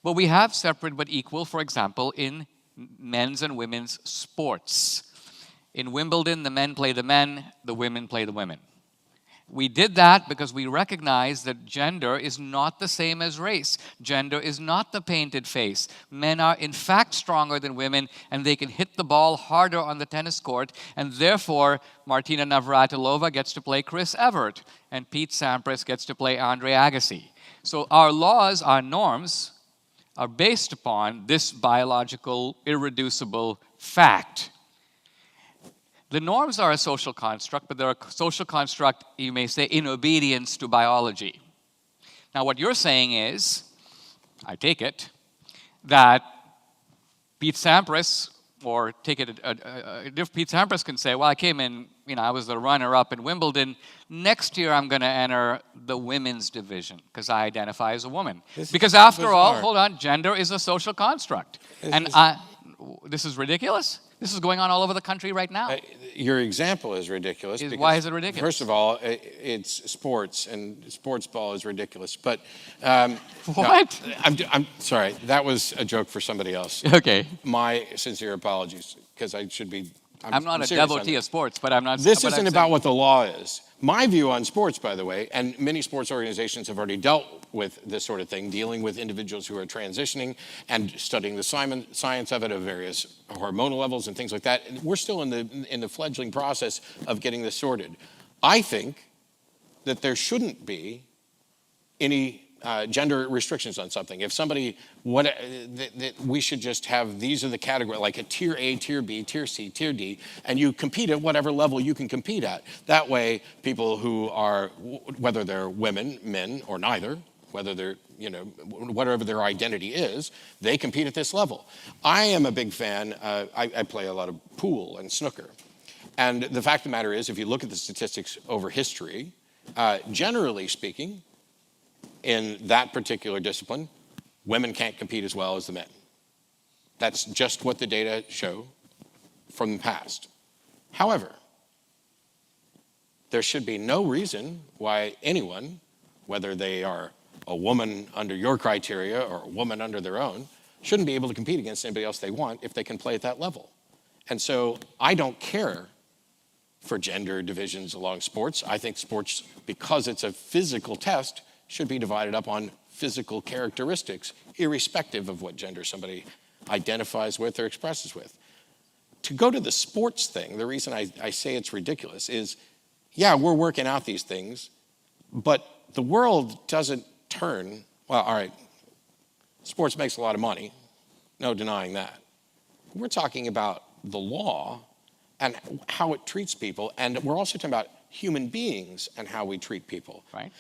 But we have separate but equal, for example, in men's and women's sports. In Wimbledon, the men play the men, the women play the women. We did that because we recognize that gender is not the same as race. Gender is not the painted face. Men are in fact stronger than women, and they can hit the ball harder on the tennis court, and therefore Martina Navratilova gets to play Chris Evert, and Pete Sampras gets to play Andre Agassi. So our laws, our norms, are based upon this biological, irreducible fact. The norms are a social construct, but they're a social construct, you may say, in obedience to biology. Now, what you're saying is, I take it, that Pete Sampras, or take it, Pete Sampras can say, well, I came in, I was the runner-up in Wimbledon. Next year, I'm going to enter the women's division because I identify as a woman. Because after all, hold on, gender is a social construct. This is ridiculous? This is going on all over the country right now. Your example is ridiculous. Why is it ridiculous? First of all, it's sports, and sports ball is ridiculous. But what? No, I'm sorry. That was a joke for somebody else. Okay. My sincere apologies, because I should be. I'm not a devotee of sports, but I'm not. This isn't about what the law is. My view on sports, by the way, and many sports organizations have already dealt with this sort of thing, dealing with individuals who are transitioning and studying the science of it at various hormonal levels and things like that. And we're still in the fledgling process of getting this sorted. I think that there shouldn't be any gender restrictions on something. If somebody, we should just have, these are the categories, like a tier A, tier B, tier C, tier D, and you compete at whatever level you can compete at. That way, people who are, whether they're women, men, or neither, whether they're, whatever their identity is, they compete at this level. I am a big fan, I play a lot of pool and snooker. And the fact of the matter is, if you look at the statistics over history, generally speaking, in that particular discipline, women can't compete as well as the men. That's just what the data show from the past. However, there should be no reason why anyone, whether they are a woman under your criteria or a woman under their own, shouldn't be able to compete against anybody else they want if they can play at that level. And so I don't care for gender divisions along sports. I think sports, because it's a physical test, should be divided up on physical characteristics, irrespective of what gender somebody identifies with or expresses with. To go to the sports thing, the reason I say it's ridiculous is, yeah, we're working out these things, but the world doesn't turn, well, all right, sports makes a lot of money, no denying that. We're talking about the law and how it treats people, and we're also talking about human beings and how we treat people. Right.